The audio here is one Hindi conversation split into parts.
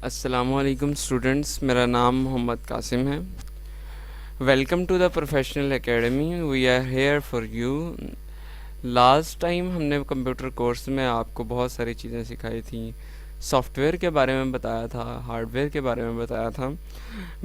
अस्सलामुअलैकुम स्टूडेंट्स, मेरा नाम मोहम्मद कासिम है। Welcome to the professional academy. We are here for you. Last time हमने कंप्यूटर कोर्स में आपको बहुत सारी चीज़ें सिखाई थी। सॉफ्टवेयर के बारे में बताया था, हार्डवेयर के बारे में बताया था।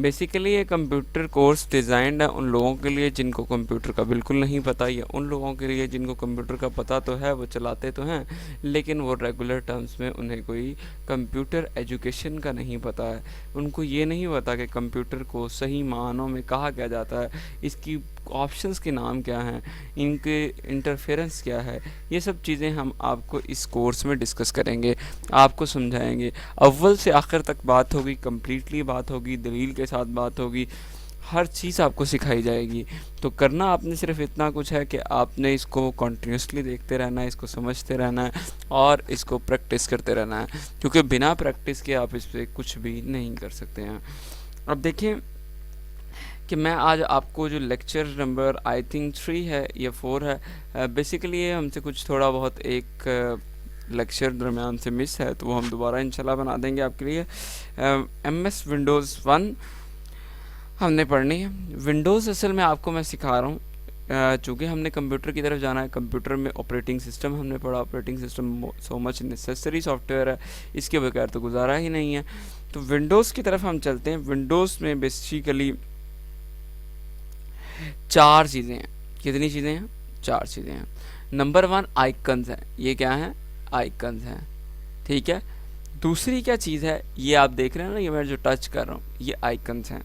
बेसिकली ये कंप्यूटर कोर्स डिज़ाइंड है उन लोगों के लिए जिनको कंप्यूटर का बिल्कुल नहीं पता, या उन लोगों के लिए जिनको कंप्यूटर का पता तो है, वो चलाते तो हैं, लेकिन वो रेगुलर टर्म्स में उन्हें कोई कंप्यूटर एजुकेशन का नहीं पता है। उनको ये नहीं पता कि कंप्यूटर को सही मानों में कहा क्या जाता है, इसकी ऑप्शंस के नाम क्या हैं, इनके इंटरफेरेंस क्या है। ये सब चीज़ें हम आपको इस कोर्स में डिस्कस करेंगे, आपको समझाएंगे। अव्वल से आखिर तक बात होगी, कम्प्लीटली बात होगी, दलील के साथ बात होगी, हर चीज़ आपको सिखाई जाएगी। तो करना आपने सिर्फ इतना कुछ है कि आपने इसको कॉन्टीन्यूसली देखते रहना है, इसको समझते रहना है और इसको प्रैक्टिस करते रहना है, क्योंकि बिना प्रैक्टिस के आप इस पर कुछ भी नहीं कर सकते हैं। अब देखिए कि मैं आज आपको जो लेक्चर नंबर आई थिंक 3 है या 4 है, बेसिकली ये हमसे कुछ थोड़ा बहुत एक लेक्चर दरमियान से मिस है, तो वो हम दोबारा इंशाल्लाह बना देंगे आपके लिए। MS विंडोज़ 1 हमने पढ़नी है। विंडोज़ असल में आपको मैं सिखा रहा हूँ, चूँकि हमने कंप्यूटर की तरफ जाना है। कंप्यूटर में ऑपरेटिंग सिस्टम हमने पढ़ा। Operating system so much necessary software है, इसके बगैर तो गुजारा ही नहीं है। तो विंडोज़ की तरफ हम चलते हैं। विंडोज़ में बेसिकली 4 चीज़ें हैं। कितनी चीज़ें हैं? 4 चीज़ें हैं। नंबर 1 आइकन्स है। ये क्या है? आइकन्स हैं, ठीक है। दूसरी क्या चीज़ है, ये आप देख रहे हैं ना, ये मैं जो टच कर रहा हूँ, ये आइकन्स हैं।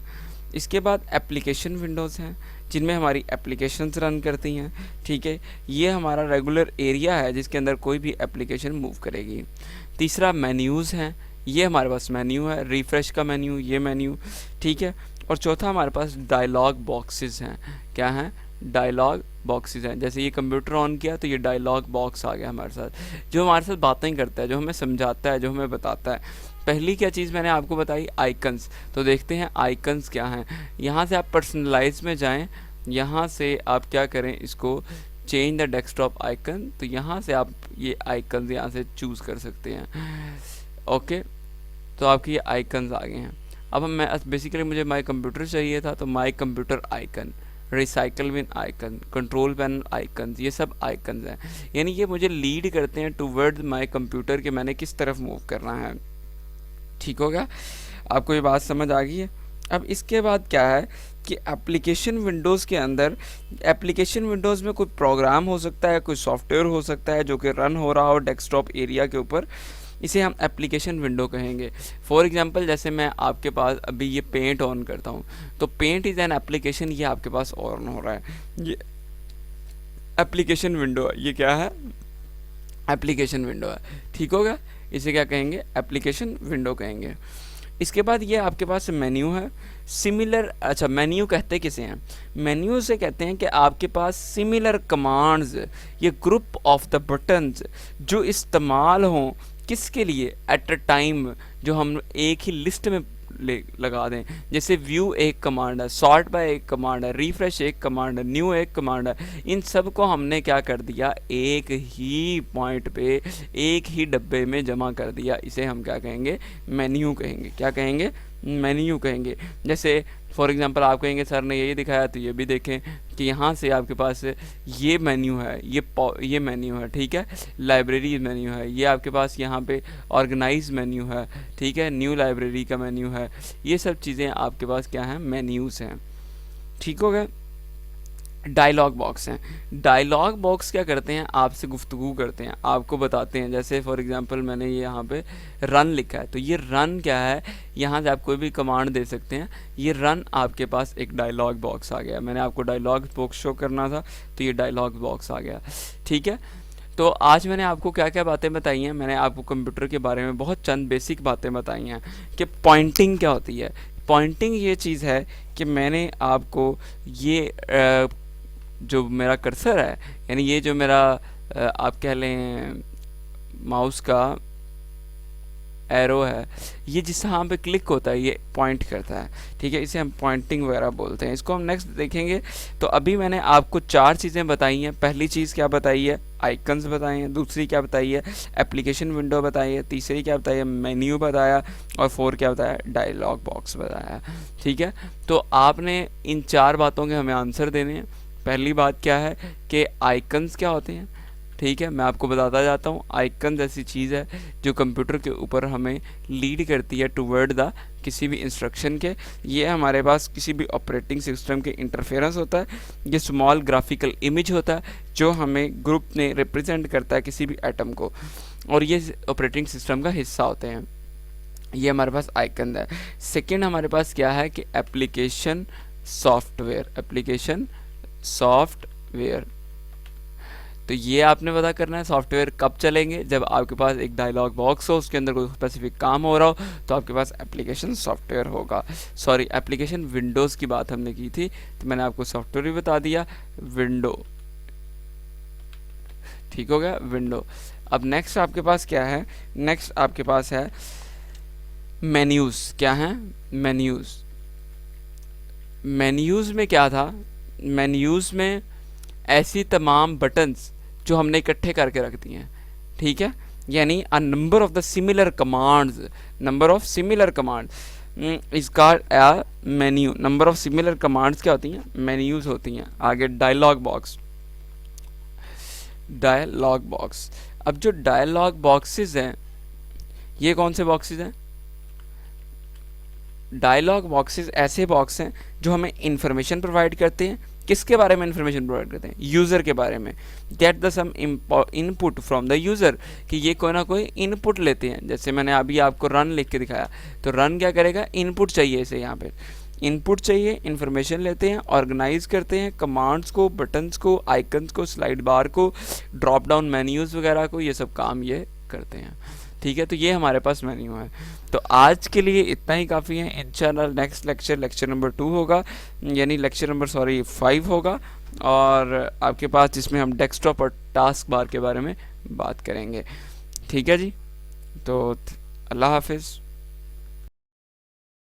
इसके बाद एप्लीकेशन विंडोज़ हैं, जिनमें हमारी एप्लीकेशंस रन करती हैं, ठीक है। ये हमारा रेगुलर एरिया है जिसके अंदर कोई भी एप्लीकेशन मूव करेगी। तीसरा मेन्यूज़ हैं, ये हमारे पास मेन्यू है, रिफ़्रेश का मेन्यू, ये मेन्यू, ठीक है। और चौथा हमारे पास डायलॉग बॉक्सेस हैं। क्या हैं? डायलॉग बॉक्सेस हैं। जैसे ये कंप्यूटर ऑन किया तो ये डायलॉग बॉक्स आ गया हमारे साथ, जो हमारे साथ बातें करता है, जो हमें समझाता है, जो हमें बताता है। पहली क्या चीज़ मैंने आपको बताई? आइकन्स। तो देखते हैं आइकन्स क्या हैं। यहाँ से आप पर्सनलाइज में जाएं, यहाँ से आप क्या करें, इसको चेंज द डेस्कटॉप आइकन, तो यहाँ से आप ये आइकन्स यहाँ से चूज़ कर सकते हैं। ओके, तो आपके ये आइकन्स आ गए हैं। अब मैं बेसिकली मुझे माई कंप्यूटर चाहिए था, तो my computer icon, recycle bin icon, control panel icon, ये सब आइकन्स हैं। यानी ये मुझे लीड करते हैं टूवर्ड्स माई कंप्यूटर कि मैंने किस तरफ मूव करना है। ठीक हो गया? आपको ये बात समझ आ गई है? अब इसके बाद क्या है कि एप्लीकेशन विंडोज़ के अंदर, एप्लीकेशन विंडोज़ में कोई प्रोग्राम हो सकता है, कोई सॉफ्टवेयर हो सकता है जो कि रन हो रहा हो डेस्कटॉप एरिया के ऊपर, इसे हम एप्लीकेशन विंडो कहेंगे। फॉर एग्जांपल, जैसे मैं आपके पास अभी ये पेंट ऑन करता हूँ, तो पेंट इज़ एन एप्लीकेशन, ये आपके पास ऑन हो रहा है, ये एप्लीकेशन विंडो है। ये क्या है? एप्लीकेशन विंडो है। ठीक होगा? इसे क्या कहेंगे? एप्लीकेशन विंडो कहेंगे। इसके बाद ये आपके पास मेन्यू है। सिमिलर, अच्छा मेन्यू कहते किसे हैं? मेन्यू से कहते हैं कि आपके पास सिमिलर कमांड्स, ये ग्रुप ऑफ द बटन्स जो इस्तेमाल हों, किसके लिए? एट अ टाइम, जो हम एक ही लिस्ट में लगा दें। जैसे व्यू एक कमांड है, सॉर्ट बाय एक कमांड है, रिफ्रेश एक कमांड है, न्यू एक कमांड है। इन सब को हमने क्या कर दिया? एक ही पॉइंट पे, एक ही डब्बे में जमा कर दिया। इसे हम क्या कहेंगे? मेन्यू कहेंगे। क्या कहेंगे? मेन्यू कहेंगे। जैसे फॉर एग्जांपल आप कहेंगे सर ने यही दिखाया, तो ये भी देखें कि यहाँ से आपके पास ये मेन्यू है, ये मेन्यू है, ठीक है। लाइब्रेरी मेन्यू है, ये आपके पास यहाँ पे ऑर्गेनाइज मेन्यू है, ठीक है। न्यू लाइब्रेरी का मेन्यू है। ये सब चीज़ें आपके पास क्या हैं? मेन्यूज़ हैं। ठीक हो गया? डायलॉग बॉक्स हैं। डायलॉग बॉक्स क्या करते हैं? आपसे गुफ्तगू करते हैं, आपको बताते हैं। जैसे फॉर एग्जांपल मैंने ये यहाँ पे रन लिखा है, तो ये रन क्या है? यहाँ से आप कोई भी कमांड दे सकते हैं। ये रन आपके पास एक डायलॉग बॉक्स आ गया। मैंने आपको डायलॉग बॉक्स शो करना था, तो ये डायलॉग बॉक्स आ गया। ठीक है, तो आज मैंने आपको क्या क्या बातें बताई हैं? मैंने आपको कंप्यूटर के बारे में बहुत चंद बेसिक बातें बताई हैं कि पॉइंटिंग क्या होती है। पॉइंटिंग ये चीज़ है कि मैंने आपको ये जो मेरा कर्सर है, यानी ये जो मेरा आप कह लें माउस का एरो है, ये जिस यहाँ पे क्लिक होता है ये पॉइंट करता है, ठीक है, इसे हम पॉइंटिंग वगैरह बोलते हैं। इसको हम नेक्स्ट देखेंगे। तो अभी मैंने आपको 4 चीज़ें बताई हैं। पहली चीज़ क्या बताई है, आइकन्स बताए हैं। दूसरी क्या बताई है, एप्लीकेशन विंडो बताई है। तीसरी क्या बताई है, मेन्यू बताया। और 4 क्या बताया, डायलॉग बॉक्स बताया। ठीक है, तो आपने इन 4 बातों के हमें आंसर देने हैं। पहली बात क्या है कि आइकन्स क्या होते हैं, ठीक है, मैं आपको बताता जाता हूँ। आइकन ऐसी चीज़ है जो कंप्यूटर के ऊपर हमें लीड करती है टुवर्ड द किसी भी इंस्ट्रक्शन के। ये हमारे पास किसी भी ऑपरेटिंग सिस्टम के इंटरफेरेंस होता है। ये स्मॉल ग्राफिकल इमेज होता है जो हमें ग्रुप ने रिप्रेजेंट करता है किसी भी एटम को, और ये ऑपरेटिंग सिस्टम का हिस्सा होते हैं। ये हमारे पास आइकन है। सेकेंड हमारे पास क्या है कि एप्लीकेशन सॉफ्टवेयर, एप्लीकेशन सॉफ्टवेयर। तो ये आपने पता करना है सॉफ्टवेयर कब चलेंगे, जब आपके पास एक डायलॉग बॉक्स हो, उसके अंदर कोई स्पेसिफिक काम हो रहा हो, तो आपके पास एप्लीकेशन सॉफ्टवेयर होगा। सॉरी, एप्लीकेशन विंडोज़ की बात हमने की थी, तो मैंने आपको सॉफ्टवेयर भी बता दिया, विंडो। ठीक हो गया, विंडो। अब नेक्स्ट आपके पास क्या है, नेक्स्ट आपके पास है मेन्यूज़। क्या है, मेन्यूज़। मेन्यूज़ में क्या था, मेन्यूज़ में ऐसी तमाम बटन्स जो हमने इकट्ठे करके रख दिए हैं, ठीक है, यानी a number of the similar commands, number of similar command is called a menu. Number of similar commands क्या होती हैं, मेन्यूज़ होती हैं। आगे डायलॉग बॉक्स, डायलॉग बॉक्स। अब जो डायलॉग बॉक्सेस हैं, ये कौन से बॉक्सेस हैं, डायलॉग बॉक्सेस ऐसे बॉक्स हैं जो हमें इंफॉर्मेशन प्रोवाइड करते हैं। किसके बारे में इंफॉर्मेशन प्रोवाइड करते हैं, यूज़र के बारे में। Get the some input from the user, कि ये कोई ना कोई इनपुट लेते हैं। जैसे मैंने अभी आपको रन लिख के दिखाया, तो रन क्या करेगा, इनपुट चाहिए इसे, यहाँ पे इनपुट चाहिए, इंफॉर्मेशन लेते हैं, ऑर्गेनाइज करते हैं कमांड्स को, बटन्स को, आइकन्स को, स्लाइड बार को, ड्रॉप डाउन मेन्यूज़ वगैरह को, ये सब काम ये करते हैं। ठीक है, तो ये हमारे पास मेन्यू है। तो आज के लिए इतना ही काफ़ी है। इंशाल्लाह नेक्स्ट लेक्चर नंबर 2 होगा, यानी लेक्चर नंबर 5 होगा, और आपके पास जिसमें हम डेस्कटॉप और टास्क बार के बारे में बात करेंगे। ठीक है जी, तो अल्लाह हाफिज़।